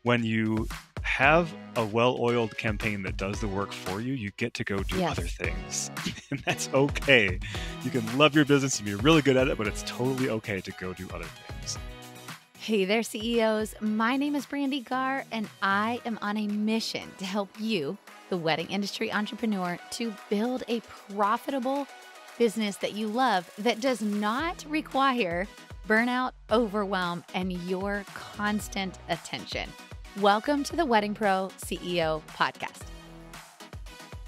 when you have a well-oiled campaign that does the work for you, you get to go do other Yes. things. And that's okay. You can love your business and be really good at it, but it's totally okay to go do other things. Hey there, CEOs. My name is Brandee, and I am on a mission to help you, the wedding industry entrepreneur, to build a profitable business that you love that does not require burnout, overwhelm, and your constant attention. Welcome to the Wedding Pro CEO podcast.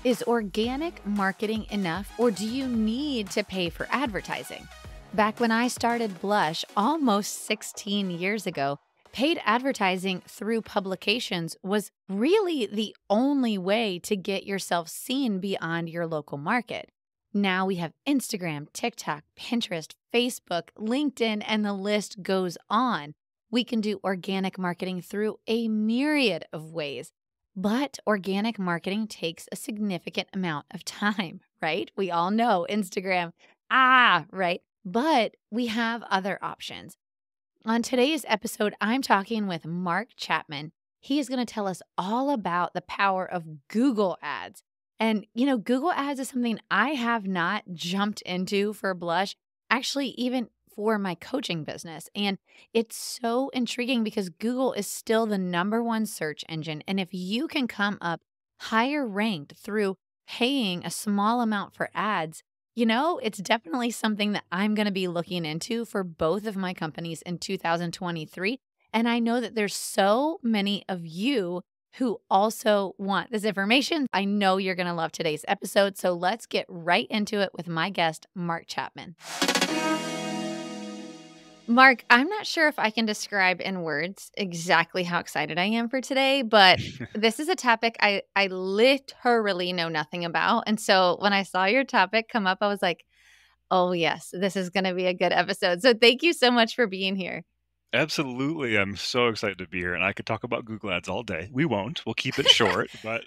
Is organic marketing enough, or do you need to pay for advertising? Back when I started Blush almost 16 years ago, paid advertising through publications was really the only way to get yourself seen beyond your local market. Now we have Instagram, TikTok, Pinterest, Facebook, LinkedIn, and the list goes on. We can do organic marketing through a myriad of ways, but organic marketing takes a significant amount of time, right? We all know Instagram. Right. But we have other options. On today's episode, I'm talking with Mark Chapman. He is going to tell us all about the power of Google Ads. And, Google Ads is something I have not jumped into for Blush, actually, even for my coaching business. And it's so intriguing because Google is still the number one search engine. And if you can come up higher ranked through paying a small amount for ads, it's definitely something that I'm going to be looking into for both of my companies in 2023. And I know that there's so many of you who also want this information. I know you're going to love today's episode. So let's get right into it with my guest, Mark Chapman. Mark, I'm not sure if I can describe in words exactly how excited I am for today, but this is a topic I literally know nothing about. And so when I saw your topic come up, I was like, oh, yes, this is going to be a good episode. So thank you so much for being here. Absolutely. I'm so excited to be here, and I could talk about Google Ads all day. We won't. We'll keep it short, but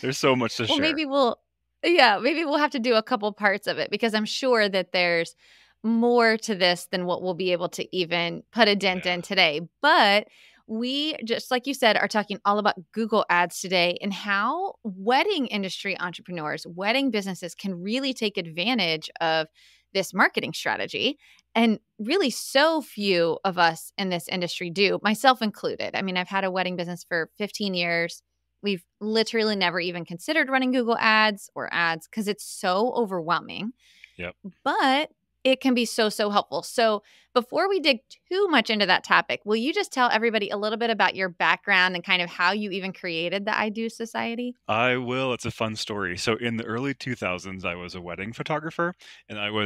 there's so much to Well, share. maybe we'll have to do a couple parts of it because I'm sure that there's more to this than what we'll be able to even put a dent in today. But we, just like you said, are talking all about Google Ads today and how wedding industry entrepreneurs, wedding businesses can really take advantage of this marketing strategy. And really so few of us in this industry do, myself included. I mean, I've had a wedding business for 15 years. We've literally never even considered running Google Ads because it's so overwhelming. Yep. But it can be so helpful. So before we dig too much into that topic, will you just tell everybody a little bit about your background and kind of how you even created the I Do Society? I will. It's a fun story. So in the early 2000s, I was a wedding photographer, and I'm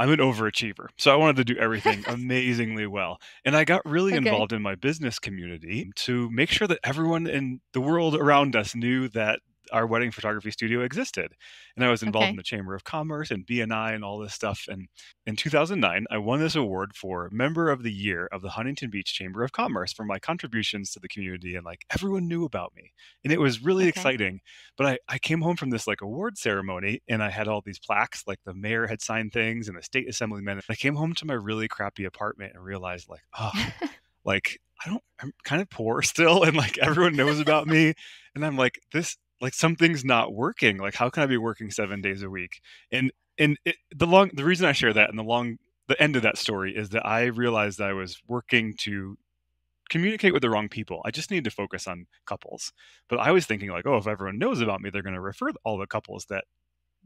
an overachiever. So I wanted to do everything amazingly well. And I got really Okay. involved in my business community to make sure that everyone in the world around us knew that our wedding photography studio existed. And I was involved in Okay. the Chamber of Commerce and BNI and all this stuff. And in 2009, I won this award for Member of the Year of the Huntington Beach Chamber of Commerce for my contributions to the community. And like everyone knew about me. And it was really Okay. exciting. But I came home from this like award ceremony and I had all these plaques, like the mayor had signed things and the state assemblyman. And I came home to my really crappy apartment and realized like, like I'm kind of poor still. And like everyone knows about me. And I'm like, something's not working. Like, how can I be working 7 days a week? The reason I share that and the end of that story is that I realized I was working to communicate with the wrong people. I just need to focus on couples. But I was thinking like, oh, if everyone knows about me, they're going to refer all the couples that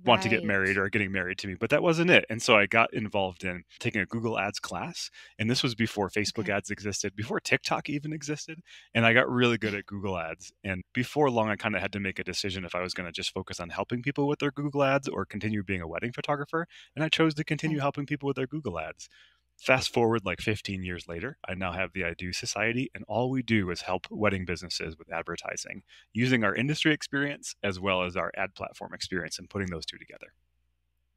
want to get married Right. or are getting married to me. But that wasn't it. And so I got involved in taking a Google Ads class. And this was before Facebook Okay. ads existed, before TikTok even existed. And I got really good at Google Ads. And before long, I kind of had to make a decision if I was going to just focus on helping people with their Google Ads or continue being a wedding photographer. And I chose to continue Okay. helping people with their Google Ads. Fast forward like 15 years later, I now have the I Do Society, and all we do is help wedding businesses with advertising using our industry experience as well as our ad platform experience and putting those two together.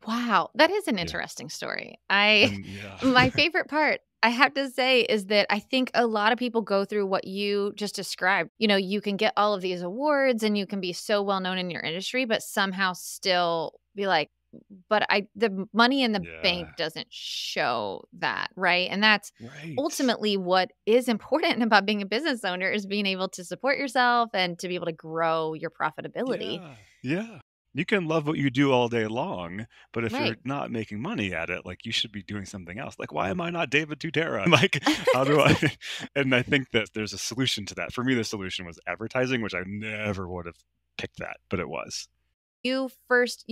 Wow. That is an Yeah. interesting story. Yeah. My favorite part, I have to say, is that I think a lot of people go through what you just described. You can get all of these awards and you can be so well known in your industry, but somehow still be like, but the money in the Yeah. bank doesn't show that, right? And that's Right. ultimately what is important about being a business owner is being able to support yourself and to be able to grow your profitability. Yeah. Yeah. You can love what you do all day long, but if you're Right. not making money at it, like, you should be doing something else. Like, why am I not David Tutera? Like, how do I and I think that there's a solution to that. For me, the solution was advertising, which I never would have picked that, but it was. You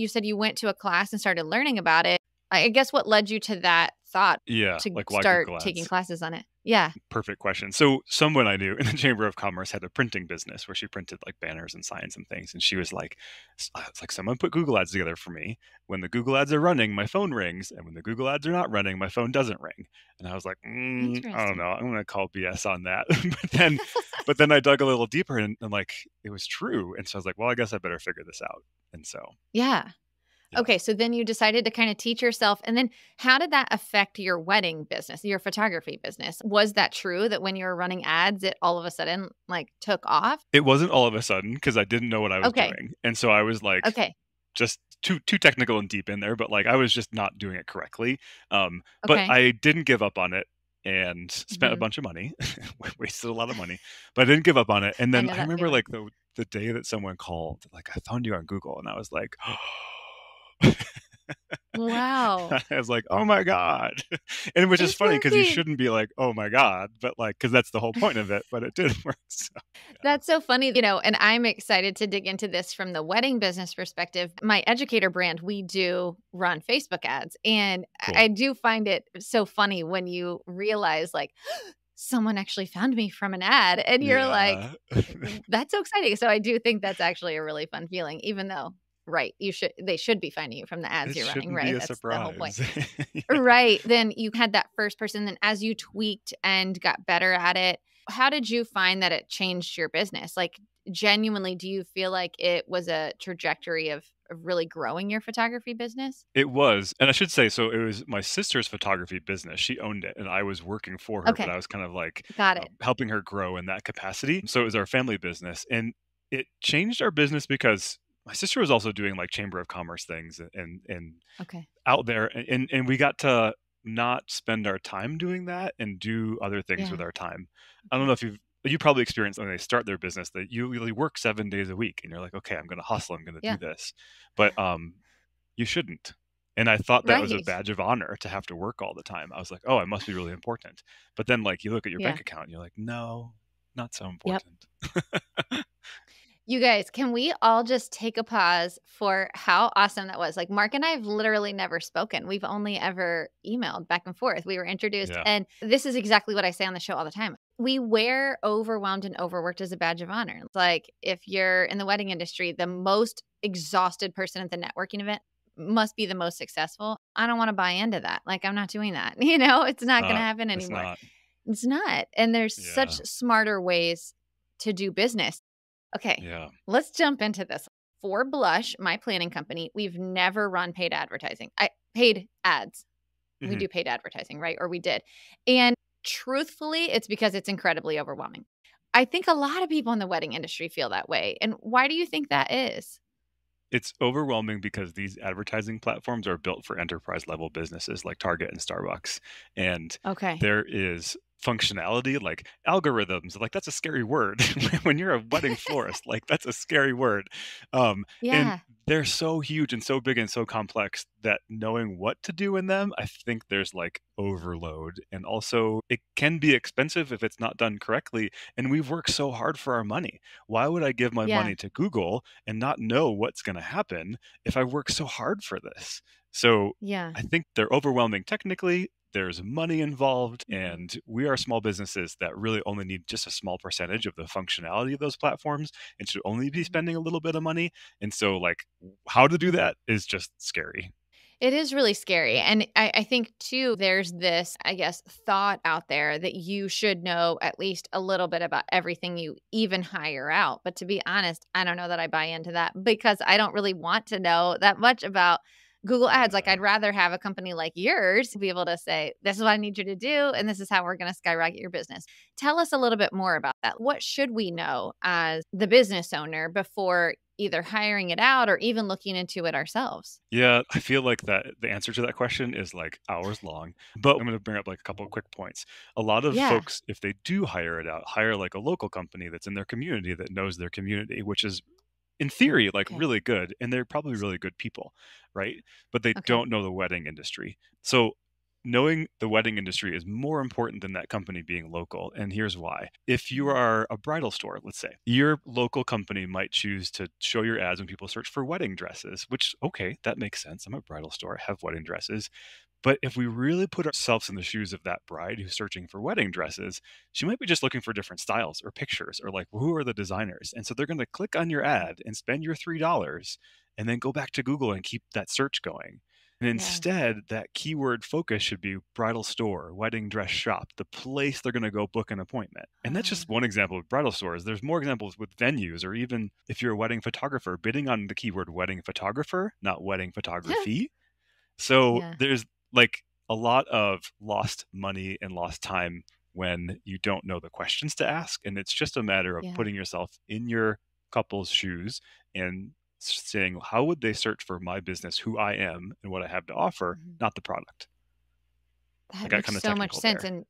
said you went to a class and started learning about it. I guess what led you to that thought Yeah, to like, why start Google taking Ads? classes on it? Yeah. Perfect question. So someone I knew in the Chamber of Commerce had a printing business where she printed like banners and signs and things. And she was like, it's like someone put Google ads together for me. When the Google ads are running, my phone rings. And when the Google ads are not running, my phone doesn't ring. And I was like, I don't Interesting. know. I'm going to call BS on that. but then I dug a little deeper and like, it was true. And so I was like, well, I guess I better figure this out. And so, Yeah. yeah. Okay, so then you decided to kind of teach yourself. And then how did that affect your wedding business, your photography business? Was that true that when you were running ads, it all of a sudden like took off? It wasn't all of a sudden because I didn't know what I was Okay. doing. And so I was like, Okay. just too technical and deep in there, but, like, I was just not doing it correctly, but Okay. I didn't give up on it and spent a Hmm. bunch of money, wasted a lot of money, but I didn't give up on it, and I then know I that remember, feeling. like, the day that someone called, like, "I found you on Google," and I was like, Wow. I was like, "Oh my god." And which is It's funny because you working. shouldn't be like, "Oh my god," but, like, because that's the whole point of it, but it did work, so yeah. That's so funny, and I'm excited to dig into this from the wedding business perspective. My educator brand, we do run Facebook ads, and I Cool. do find it so funny when you realize, like, someone actually found me from an ad, and you're like, Yeah. That's so exciting." So I do think that's actually a really fun feeling, even though, right, they should be finding you from the ads It you're running, shouldn't be right? a That's the whole point. surprise. Yeah. Right. Then you had that first person, then as you tweaked and got better at it, how did you find that it changed your business? Like, genuinely, do you feel like it was a trajectory of really growing your photography business? It was, and I should say, so it was my sister's photography business. She owned it, and I was working for her, but Okay, I was kind of like, got it. helping her grow in that capacity. So it was our family business, and it changed our business because my sister was also doing like chamber of commerce things and Okay. out there, and we got to not spend our time doing that and do other things with Yeah. our time. I don't Okay. know if you probably experienced when they start their business that you really work 7 days a week, and you're like, okay, I'm going to hustle, I'm going to do Yeah. this, but you shouldn't. And I thought that was a Right. badge of honor to have to work all the time. I was like, "Oh, I must be really important." But then, like, you look at your Yeah. bank account and you're like, "No, not so Yep. important." You guys, can we all just take a pause for how awesome that was? Like, Mark and I have literally never spoken. We've only ever emailed back and forth. We were introduced, Yeah. and this is exactly what I say on the show all the time. We wear overwhelmed and overworked as a badge of honor. It's like if you're in the wedding industry, the most exhausted person at the networking event must be the most successful. I don't want to buy into that. Like, I'm not doing that. It's It's not going to not. happen It's anymore. not. It's not. And there's such Yeah. smarter ways to do business. Okay, Yeah. let's jump into this. For Blush, my planning company, we've never run paid advertising. I paid ads. We Mhm. do paid advertising, right? Or we did. And truthfully, it's because it's incredibly overwhelming. I think a lot of people in the wedding industry feel that way. And why do you think that is? It's overwhelming because these advertising platforms are built for enterprise level businesses like Target and Starbucks. And Okay. there is functionality like algorithms. Like, that's a scary word. When you're a wedding florist, like, that's a scary word. And Yeah. they're so huge and so big and so complex that knowing what to do in them, I think there's like overload. And also, it can be expensive if it's not done correctly. And we've worked so hard for our money. Why would I give my Yeah. money to Google and not know what's going to happen if I work so hard for this? So Yeah. I think they're overwhelming technically. There's money involved, Mhm. and we are small businesses that really only need just a small percentage of the functionality of those platforms and should only be Mhm. spending a little bit of money. And so, like, how to do that is just scary. It is really scary. And I think, too, there's this, I guess, thought out there that you should know at least a little bit about everything you even hire out. But to be honest, I don't know that I buy into that because I don't really want to know that much about Google Ads. Like, Yeah. I'd rather have a company like yours be able to say, this is what I need you to do, and this is how we're going to skyrocket your business. Tell us a little bit more about that. What should we know as the business owner before either hiring it out or even looking into it ourselves? Yeah, I feel like that the answer to that question is like hours long, but I'm going to bring up like a couple of quick points. A lot of Yeah. folks, if they do hire it out, hire like a local company that's in their community that knows their community, which is in theory like Okay. really good, and they're probably really good people, right? But they Okay. don't know the wedding industry. So knowing the wedding industry is more important than that company being local, and here's why. If you Mhm. are a bridal store, let's say, your local company might choose to show your ads when people search for wedding dresses, which okay, that makes sense. I'm a bridal store, I have wedding dresses. But if we really put ourselves in the shoes of that bride who's searching for wedding dresses, she might be just looking for different styles or pictures or like, who are the designers? And so they're going to click on your ad and spend your $3 and then go back to Google and keep that search going. And Yeah. instead, that keyword focus should be bridal store, wedding dress shop, the place they're going to go book an appointment. And that's Uh, just one example of bridal stores. There's more examples with venues, or even if you're a wedding photographer, bidding on the keyword wedding photographer, not wedding photography. So yeah. there's like a lot of lost money and lost time when you don't know the questions to ask. And it's just a matter of Yeah. putting yourself in your couple's shoes and saying, how would they search for my business, who I am, and what I have to offer, Mhm. not the product? I That got makes kind of so much technical sense. there. And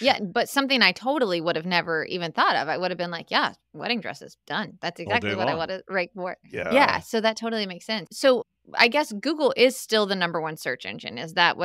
yeah, but something I totally would have never even thought of. I would have been like, yeah, wedding dresses, done. That's All day exactly what I want long. to write for. Yeah. Yeah. So that totally makes sense. So I guess Google is still the number one search engine. Is that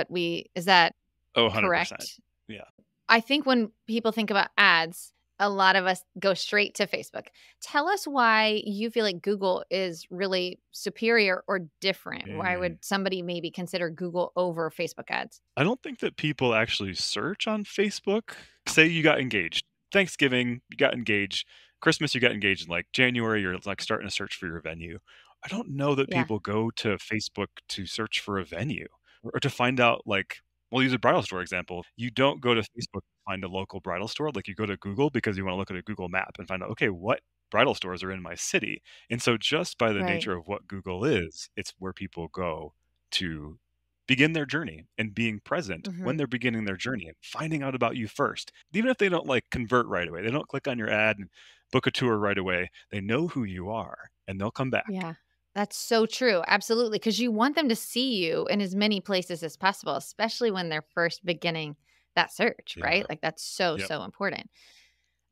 Oh, 100%. correct? Yeah. I think when people think about ads, a lot of us go straight to Facebook. Tell us why you feel like Google is really superior or different. Why Mm. would somebody maybe consider Google over Facebook ads? I don't think that people actually search on Facebook. Say you got engaged. Thanksgiving, you got engaged. Christmas, you got engaged in like January, you're like starting to search for your venue. I don't know that Yeah. people go to Facebook to search for a venue or to find out like, we'll use a bridal store example. You don't go to Facebook to find a local bridal store. Like you go to Google because you want to look at a Google map and find out, okay, what bridal stores are in my city? And so just by the Right. nature of what Google is, it's where people go to begin their journey and being present when Mhm. they're beginning their journey and finding out about you first. Even if they don't like convert right away, they don't click on your ad and book a tour right away. They know who you are and they'll come back. Yeah. That's so true. Absolutely. Because you want them to see you in as many places as possible, especially when they're first beginning that search, Yeah. right? Like that's so, Yep. so important.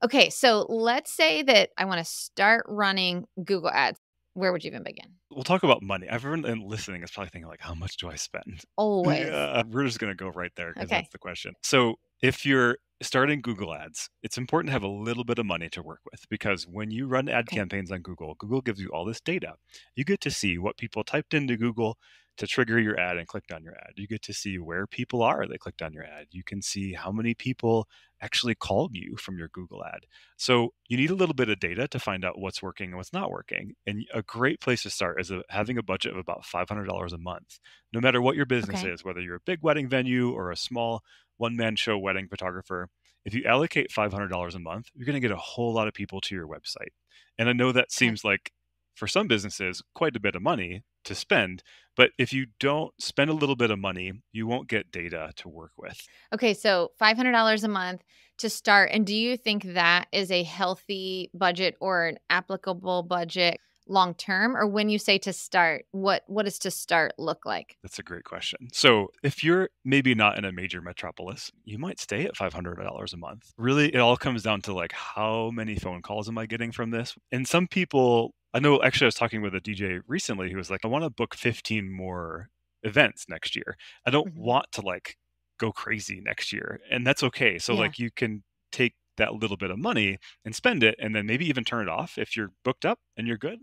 Okay. So let's say that I want to start running Google ads. Where would you even begin? We'll talk about money. Everyone in listening is probably thinking like, how much do I spend? Always. Yeah, we're just gonna go right there because that's Okay. the question. So if you're starting Google ads, it's important to have a little bit of money to work with because when you run ad Okay. campaigns on Google, Google gives you all this data. You get to see what people typed into Google to trigger your ad and clicked on your ad. You get to see where people are that clicked on your ad. You can see how many people actually called you from your Google ad. So you need a little bit of data to find out what's working and what's not working. And a great place to start is having a budget of about $500 a month. No matter what your business Okay. is, whether you're a big wedding venue or a small one man show wedding photographer, if you allocate $500 a month, you're going to get a whole lot of people to your website. And I know that Okay. seems like for some businesses quite a bit of money to spend, but if you don't spend a little bit of money, you won't get data to work with. Okay, so $500 a month to start. And do you think that is a healthy budget or an applicable budget long term? Or when you say to start, what does to start look like? That's a great question. So, if you're maybe not in a major metropolis, you might stay at $500 a month. Really, it all comes down to like how many phone calls am I getting from this? And some people, I know actually I was talking with a DJ recently who was like, I want to book 15 more events next year. I don't Mhm. want to like go crazy next year. And that's okay. So, Yeah. like, you can take that little bit of money and spend it and then maybe even turn it off if you're booked up and you're good.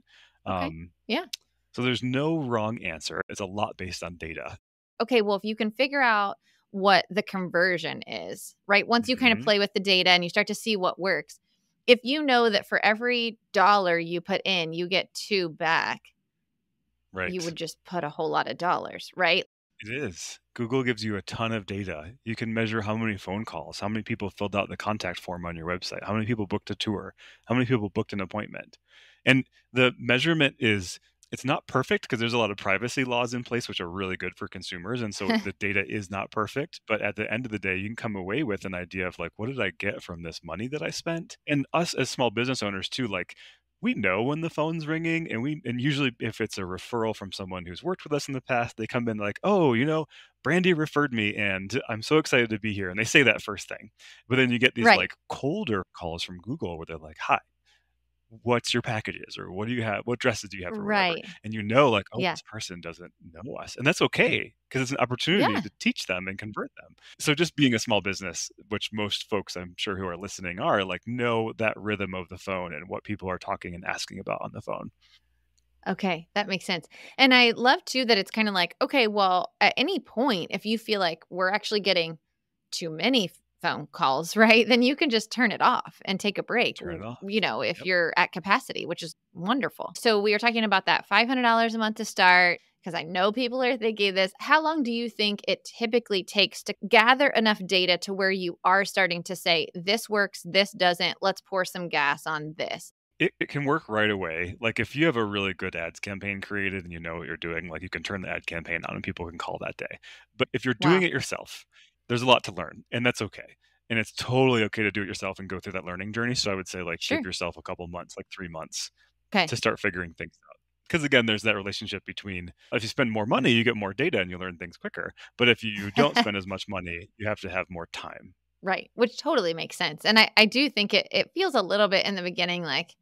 Okay. Um, Yeah. so there's no wrong answer. It's a lot based on data. Okay. Well, if you can figure out what the conversion is, right? Once you kind of Mhm. play with the data and you start to see what works, if you know that for every dollar you put in, you get two back, you Right. would just put a whole lot of dollars, right? It is. Google gives you a ton of data. You can measure how many phone calls, how many people filled out the contact form on your website, how many people booked a tour, how many people booked an appointment. And the measurement is it's not perfect because there's a lot of privacy laws in place which are really good for consumers and so the data is not perfect, but at the end of the day you can come away with an idea of like what did I get from this money that I spent? And us as small business owners too, like we know when the phone's ringing, and usually if it's a referral from someone who's worked with us in the past, they come in like, "Oh, Brandee referred me and I'm so excited to be here." And they say that first thing. But then you get these Right. like colder calls from Google where they're like, "Hi, what's your packages?" or "What do you have? What dresses do you have?" or whatever. Right. And like, "Oh, Yeah. this person doesn't know us." And that's okay because it's an opportunity Yeah. to teach them and convert them. So just being a small business, which most folks I'm sure who are listening are, like, know that rhythm of the phone and what people are talking and asking about on the phone. Okay, that makes sense. And I love too that it's kind of like, okay, well, at any point, if you feel like we're actually getting too many phone calls, right? Then you can just turn it off and take a break, Turn it off. if Yep. you're at capacity, which is wonderful. So we were talking about that $500 a month to start because I know people are thinking this. How long do you think it typically takes to gather enough data to where you are starting to say, this works, this doesn't, let's pour some gas on this? It can work right away. Like, if you have a really good ads campaign created and you know what you're doing, like, you can turn the ad campaign on and people can call that day. But if you're doing Wow. it yourself, there's a lot to learn, and that's okay. And it's totally okay to do it yourself and go through that learning journey. So I would say, like, give Sure. yourself a couple months, like 3 months, Okay. to start figuring things out. Because again, there's that relationship between if you spend more money, you get more data and you learn things quicker. But if you don't spend as much money, you have to have more time. Right, which totally makes sense, and I do think it feels a little bit in the beginning like,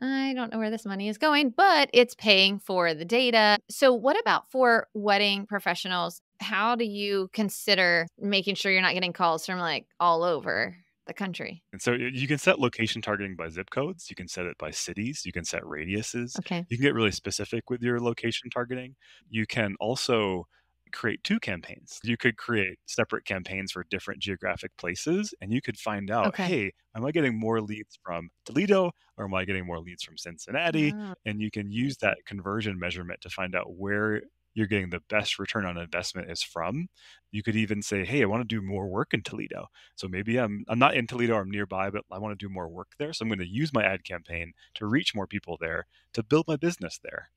"I don't know where this money is going," but it's paying for the data. So what about for wedding professionals? How do you consider making sure you're not getting calls from, like, all over the country? And so you can set location targeting by zip codes, you can set it by cities, you can set radiuses, Okay, you can get really specific with your location targeting. You can also create 2 campaigns. You could create separate campaigns for different geographic places, and you could find out, okay. "Hey, am I getting more leads from Toledo or am I getting more leads from Cincinnati?" Oh, And you can use that conversion measurement to find out where you're getting the best return on investment is from. You could even say, "Hey, I wanna do more work in Toledo." So maybe I'm not in Toledo, I'm nearby, but I want to do more work there. So I'm going to use my ad campaign to reach more people there to build my business there.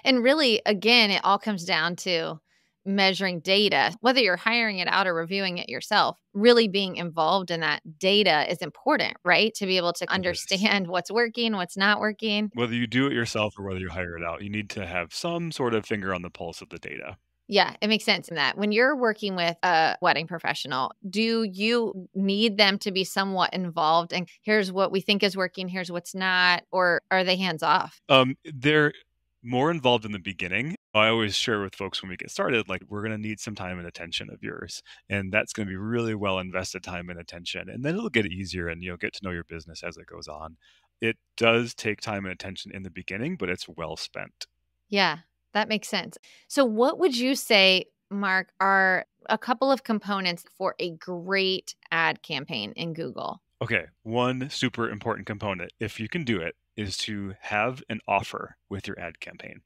and really, again, it all comes down to measuring data. Whether you're hiring it out or reviewing it yourself, really being involved in that data is important, right? To be able to It is. understand what's working, what's not working. Whether you do it yourself or whether you hire it out, you need to have some sort of finger on the pulse of the data. Yeah, it makes sense in that. When you're working with a wedding professional, do you need them to be somewhat involved and here's what we think is working, here's what's not, or are they hands off? They're more involved in the beginning. I always share with folks when we get started, like, we're going to need some time and attention of yours. And that's going to be really well invested time and attention. And then it'll get easier and you'll get to know your business as it goes on. It does take time and attention in the beginning, but it's well spent. Yeah, that makes sense. So, what would you say, Mark, are a couple of components for a great ad campaign in Google? Okay, one super important component, if you can do it, is to have an offer with your ad campaign.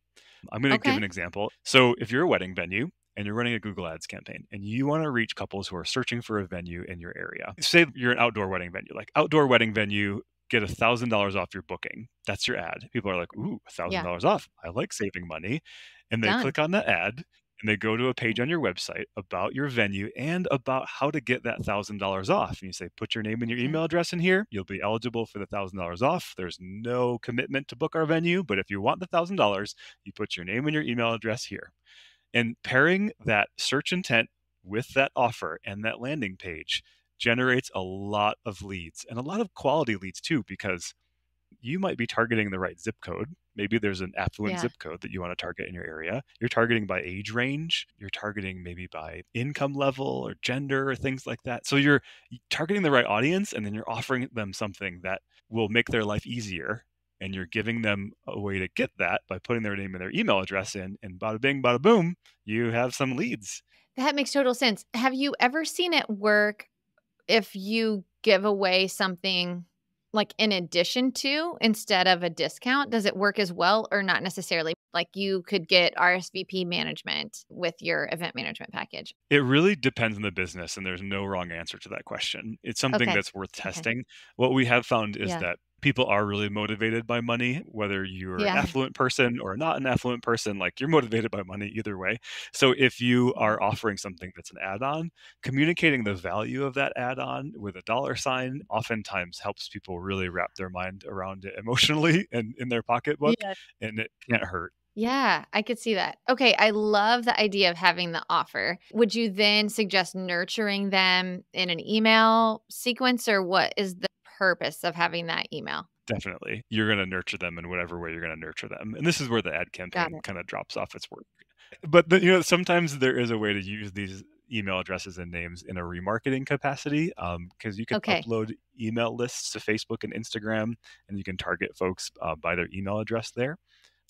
I'm going to give Okay. an example. So, if you're a wedding venue and you're running a Google Ads campaign and you want to reach couples who are searching for a venue in your area, say you're an outdoor wedding venue, like outdoor wedding venue, get $1,000 off your booking. That's your ad. People are like, "Ooh, Yeah. $1,000 off. I like saving money." And they Done. click on that ad and they go to a page on your website about your venue and about how to get that $1,000 off. And you say, "Put your name and your Okay. email address in here. You'll be eligible for the $1,000 off. There's no commitment to book our venue, but if you want the $1,000, you put your name and your email address here." And pairing that search intent with that offer and that landing page generates a lot of leads and a lot of quality leads too, because you might be targeting the right zip code. Maybe there's an affluent Yeah. zip code that you want to target in your area. You're targeting by age range. You're targeting maybe by income level or gender or things like that. So you're targeting the right audience and then you're offering them something that will make their life easier. And you're giving them a way to get that by putting their name and their email address in. And bada bing, bada boom, you have some leads. That makes total sense. Have you ever seen it work if you give away something, like, in addition to instead of a discount? Does it work as well or not necessarily? Like, you could get RSVP management with your event management package. It really depends on the business, and there's no wrong answer to that question. It's something Okay. that's worth Okay. testing. What we have found is Yeah. that People are really motivated by money, whether you're an Yeah. affluent person or not an affluent person, like you're motivated by money either way. So if you Yeah. are offering something that's an add-on, communicating the value of that add-on with a dollar sign oftentimes helps people really wrap their mind around it emotionally and in their pocketbook, Yeah. and it can't hurt. Yeah, I could see that. Okay, I love the idea of having the offer. Would you then suggest nurturing them in an email sequence, or what is the purpose of having that email? Definitely. You're gonna nurture them in whatever way you're gonna nurture them, and this is where the ad Got campaign it. kinda drops off its work. But sometimes there is a way to use these email addresses and names in a remarketing capacity, because you can Okay. upload email lists to Facebook and Instagram, and you can target folks, by their email address there.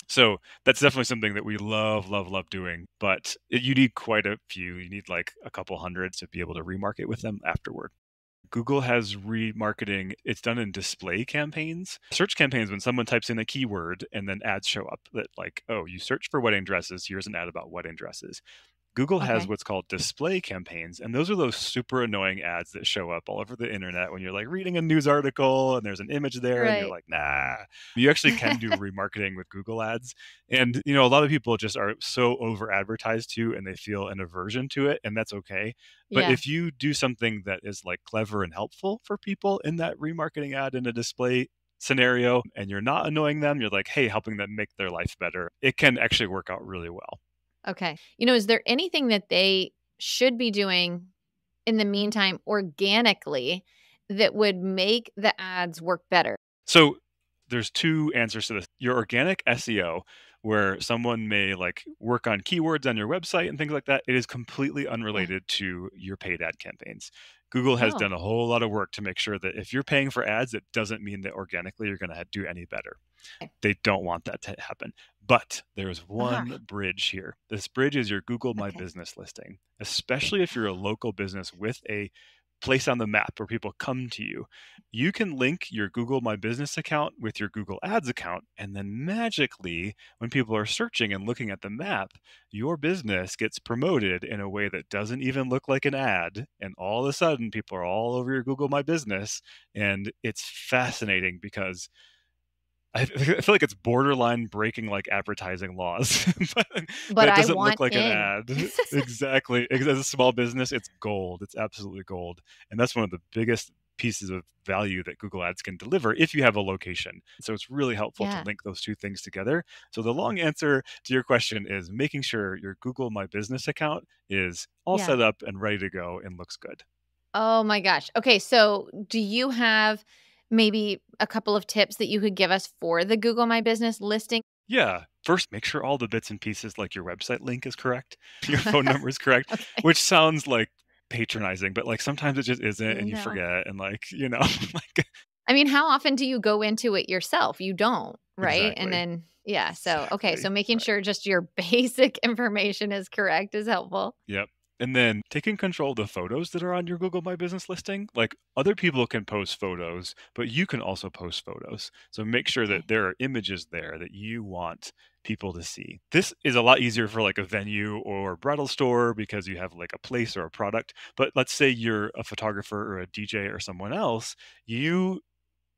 So, that's definitely something that we love, love, love doing, but you need quite a few. You need, like, a couple hundred to be able to remarket with them afterward. Google has remarketing. It's done in display campaigns. Search campaigns when someone types in a keyword and then ads show up that like, oh, you search for wedding dresses, here's an ad about wedding dresses. Google has Okay. what's called display campaigns, and those are those super annoying ads that show up all over the internet when you're like reading a news article and there's an image there and you're Right. like, nah. You actually can do remarketing with Google ads. And a lot of people just are so over advertised to and they feel an aversion to it, and that's okay. But Yeah. if you do something that is like clever and helpful for people in that remarketing ad in a display scenario and you're not annoying them, you're like, hey, helping them make their life better, it can actually work out really well. Okay. Is there anything that they should be doing in the meantime organically that would make the ads work better? So there's two answers to this. Your organic SEO, where someone may like work on keywords on your website and things like that, it is completely Okay. unrelated to your paid ad campaigns. Google has Oh, done a whole lot of work to make sure that if you're paying for ads, it doesn't mean that organically you're going to do any better. okay. They don't want that to happen. But there's Ah, one bridge here. This bridge is your Google My okay. Business listing, especially if you're a local business with a place on the map where people come to you. You can link your Google My Business account with your Google Ads account. And then magically, when people are searching and looking at the map, your business gets promoted in a way that doesn't even look like an ad. And all of a sudden, people are all over your Google My Business. And it's fascinating because I feel like it's borderline breaking, like, advertising laws, but But but it I doesn't look want like an in. ad. Exactly. As a small business, it's gold. It's absolutely gold, and that's one of the biggest pieces of value that Google Ads can deliver if you have a location. So it's really helpful to Yeah. link those 2 things together. So the long answer to your question is making sure your Google My Business account is all Yeah. set up and ready to go and looks good. Oh my gosh. Okay, so do you have maybe a couple of tips that you could give us for the Google My Business listing? Yeah. First, make sure all the bits and pieces, like your website link is correct, your phone number is correct, Okay. which sounds like patronizing, but like sometimes it just isn't and you No. forget and like I mean, how often do you go into it yourself? You don't, right? And exactly. then yeah, so okay, so Exactly. making Right. sure just your basic information is correct is helpful. Yep. And then taking control of the photos that are on your Google My Business listing. Like other people can post photos, but you can also post photos. So make sure that Okay. there are images there that you want people to see. This is a lot easier for like a venue or bridal store because you have like a place or a product. But let's say you're a photographer or a DJ or someone else, you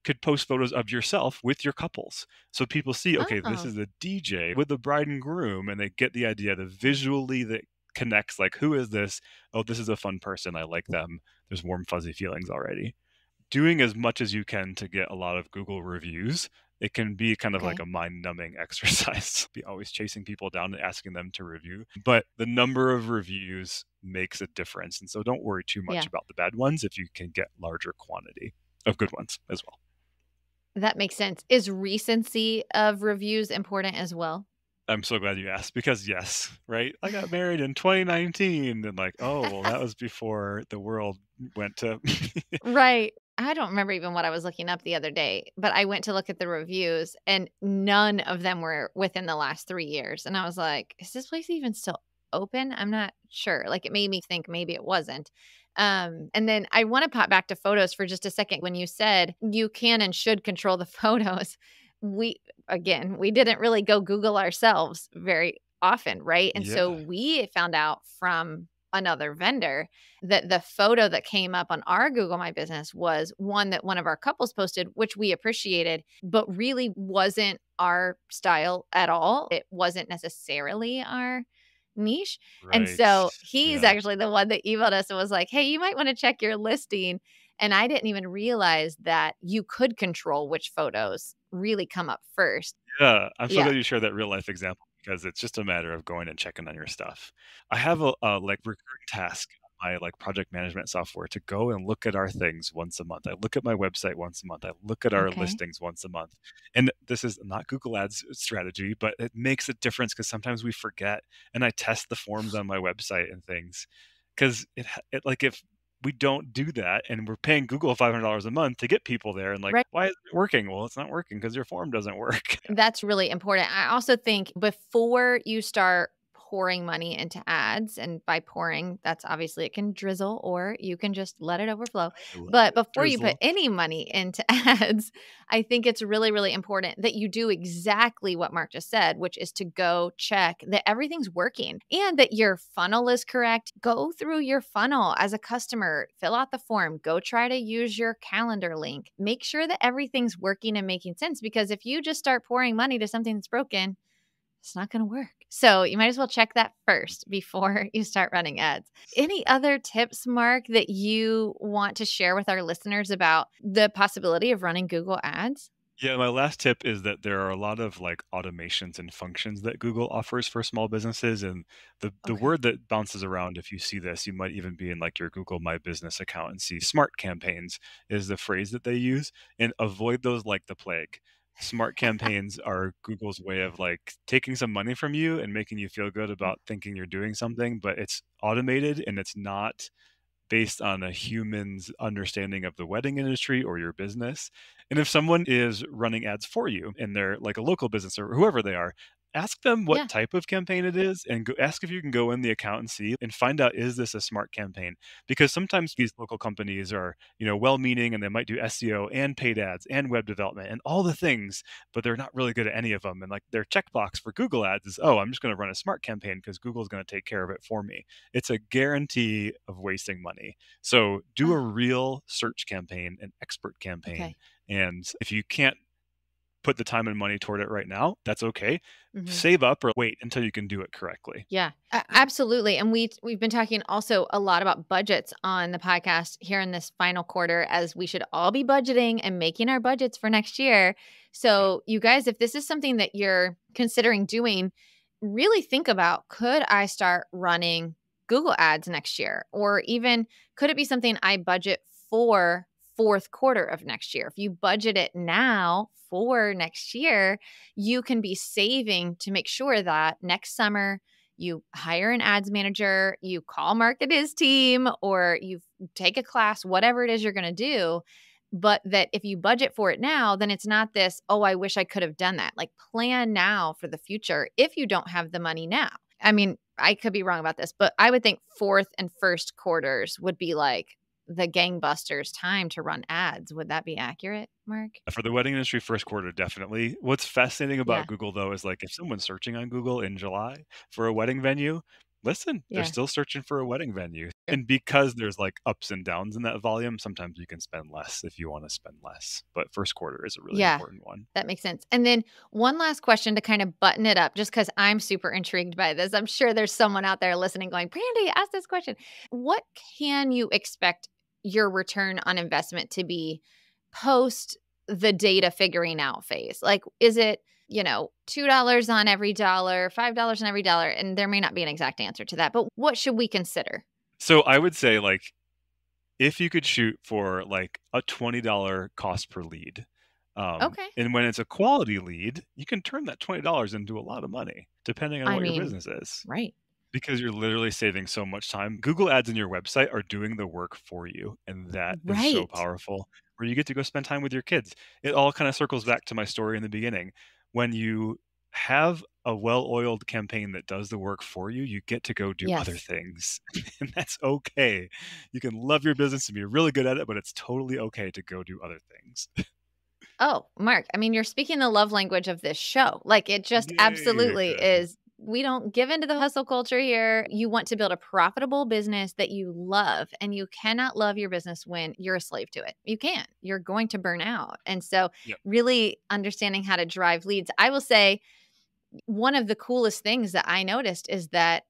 could post photos of yourself with your couples. So people see, okay, this Oh, is a DJ with the bride and groom, and they get the idea, the visually that connects, like, who is this? Oh, this is a fun person. I like them. There's warm, fuzzy feelings already. Doing as much as you can to get a lot of Google reviews, it can be kind of like okay. a mind numbing exercise. Be always chasing people down and asking them to review. But the number of reviews makes a difference. And so don't worry too much Yeah, about the bad ones if you can get larger quantity of good ones as well. that makes sense. Is recency of reviews important as well? I'm so glad you asked because yes, right? I got married in 2019 and like, oh, well, that was before the world went to Right. I don't remember even what I was looking up the other day, but I went to look at the reviews and none of them were within the last 3 years, and I was like, "Is this place even still open?" I'm not sure. Like, it made me think maybe it wasn't. And then I wanna pop back to photos for just a second when you said you can and should control the photos. We didn't really go Google ourselves very often, right? And so Yeah. we found out from another vendor, that the photo that came up on our Google My Business was one that one of our couples posted, which we appreciated, but really wasn't our style at all. It wasn't necessarily our niche. And Right. so he's Yeah. actually the one that emailed us and was like, "Hey, you might want to check your listing." And I didn't even realize that you could control which photos really come up first. Yeah, I'm so Yeah. glad you shared that real life example because it's just a matter of going and checking on your stuff. I have a like recurring task on my like project management software to go and look at our things once a month. I look at my website once a month. I look at our Okay. listings once a month. And this is not Google Ads strategy, but it makes a difference because sometimes we forget. And I test the forms on my website and things because it like if we don't do that and we're paying Google $500 a month to get people there and like, Right. why isn't it working? Well, it's not working because your form doesn't work. That's really important. I also think before you start pouring money into ads, and by pouring, that's obviously it can drizzle or you can just let it overflow. I love But it. before you put Drizzle. any money into ads, I think it's really, really important that you do exactly what Mark just said, which is to go check that everything's working and that your funnel is correct. Go through your funnel as a customer, fill out the form, go try to use your calendar link. Make sure that everything's working and making sense, because if you just start pouring money to something that's broken, it's not going to work. So you might as well check that first before you start running ads. Any other tips, Mark, that you want to share with our listeners about the possibility of running Google ads? Yeah, my last tip is that there are a lot of like automations and functions that Google offers for small businesses. And the Okay. word that bounces around, if you see this, you might even be in like your Google My Business account and see smart campaigns is the phrase that they use. And avoid those like the plague. Smart campaigns are Google's way of like taking some money from you and making you feel good about thinking you're doing something, but it's automated and it's not based on a human's understanding of the wedding industry or your business. And if someone is running ads for you and they're like a local business or whoever they are, ask them what Yeah. type of campaign it is and ask if you can go in the account and see and find out, is this a smart campaign? Because sometimes these local companies are, well-meaning and they might do SEO and paid ads and web development and all the things, but they're not really good at any of them. And like their checkbox for Google ads is, oh, I'm just going to run a smart campaign because Google's going to take care of it for me. It's a guarantee of wasting money. So do a Oh, real search campaign, an expert campaign. okay. And if you can't put the time and money toward it right now, that's okay. Mhm. Save up or wait until you can do it correctly. Yeah, absolutely. And we've been talking also a lot about budgets on the podcast here in this final quarter, as we should all be budgeting and making our budgets for next year. Yeah. So, you guys, if this is something that you're considering doing, really think about, could I start running Google ads next year? Or even could it be something I budget for fourth quarter of next year? If you budget it now for next year, you can be saving to make sure that next summer you hire an ads manager, you call Mark and his team, or you take a class, whatever it is you're going to do. But that if you budget for it now, then it's not this, oh, I wish I could have done that. Like, plan now for the future if you don't have the money now. I mean, I could be wrong about this, but I would think fourth and first quarters would be like the gangbusters time to run ads. Would that be accurate, Mark? For the wedding industry, first quarter, definitely. What's fascinating about Yeah. Google, though, is like if someone's searching on Google in July for a wedding venue, listen, they're Yeah. still searching for a wedding venue. And because there's like ups and downs in that volume, sometimes you can spend less if you want to spend less. But first quarter is a really Yeah, important one. that makes sense. And then one last question to kind of button it up, just because I'm super intrigued by this. I'm sure there's someone out there listening going, Brandee, ask this question. What can you expect your return on investment to be post the data figuring out phase? Like, is it, $2 on every dollar, $5 on every dollar? And there may not be an exact answer to that, but what should we consider? So I would say like if you could shoot for like a $20 cost per lead, Okay. and when it's a quality lead, you can turn that $20 into a lot of money depending on I what your mean, business is. right. Because you're literally saving so much time. Google Ads in your website are doing the work for you, and that is so Right. powerful, where you get to go spend time with your kids. It all kind of circles back to my story in the beginning. When you have a well-oiled campaign that does the work for you, you get to go do other Yes. things, and that's okay. You can love your business and be really good at it, but it's totally okay to go do other things. Oh, Mark, I mean, you're speaking the love language of this show. Like, it just Yay, absolutely good. is We don't give into the hustle culture here. You want to build a profitable business that you love, and you cannot love your business when you're a slave to it. You can't. You're going to burn out. And so Yep. really understanding how to drive leads. I will say one of the coolest things that I noticed is that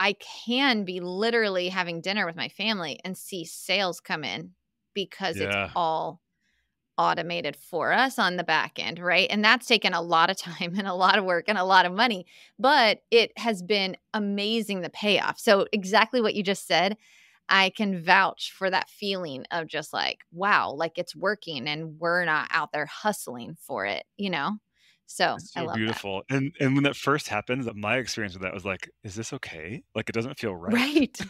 I can be literally having dinner with my family and see sales come in because it's Yeah. all automated for us on the back end, right? And that's taken a lot of time and a lot of work and a lot of money, but it has been amazing, the payoff. So exactly what you just said, I can vouch for that feeling of just like, wow, like it's working and we're not out there hustling for it, you know? So It's I so love that. beautiful. And when that first happens, my experience with that was like, "Is this okay?" Like, it doesn't feel right. Right.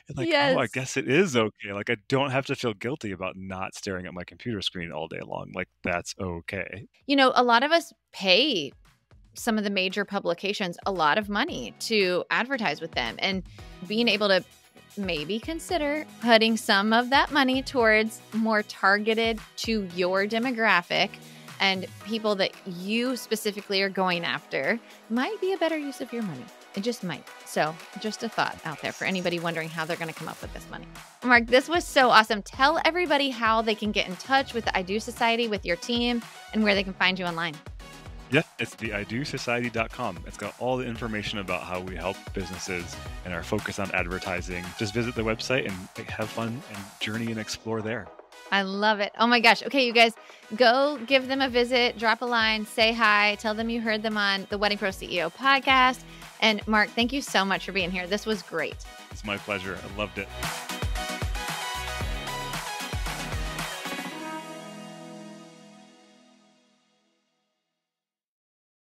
And then, "Oh, I Yes. guess it is okay." Like, I don't have to feel guilty about not staring at my computer screen all day long. Like, that's okay. You know, a lot of us pay some of the major publications a lot of money to advertise with them, and being able to maybe consider putting some of that money towards more targeted to your demographic and people that you specifically are going after might be a better use of your money. It just might. So just a thought out there for anybody wondering how they're going to come up with this money. Mark, this was so awesome. Tell everybody how they can get in touch with the I Do Society, with your team, and where they can find you online. Yeah, it's the idosociety.com. It's got all the information about how we help businesses and our focus on advertising. Just visit the website and have fun and journey and explore there. I love it. Oh my gosh. Okay, you guys, go give them a visit, drop a line, say hi, tell them you heard them on the Wedding Pro CEO podcast. And Mark, thank you so much for being here. This was great. It's my pleasure. I loved it.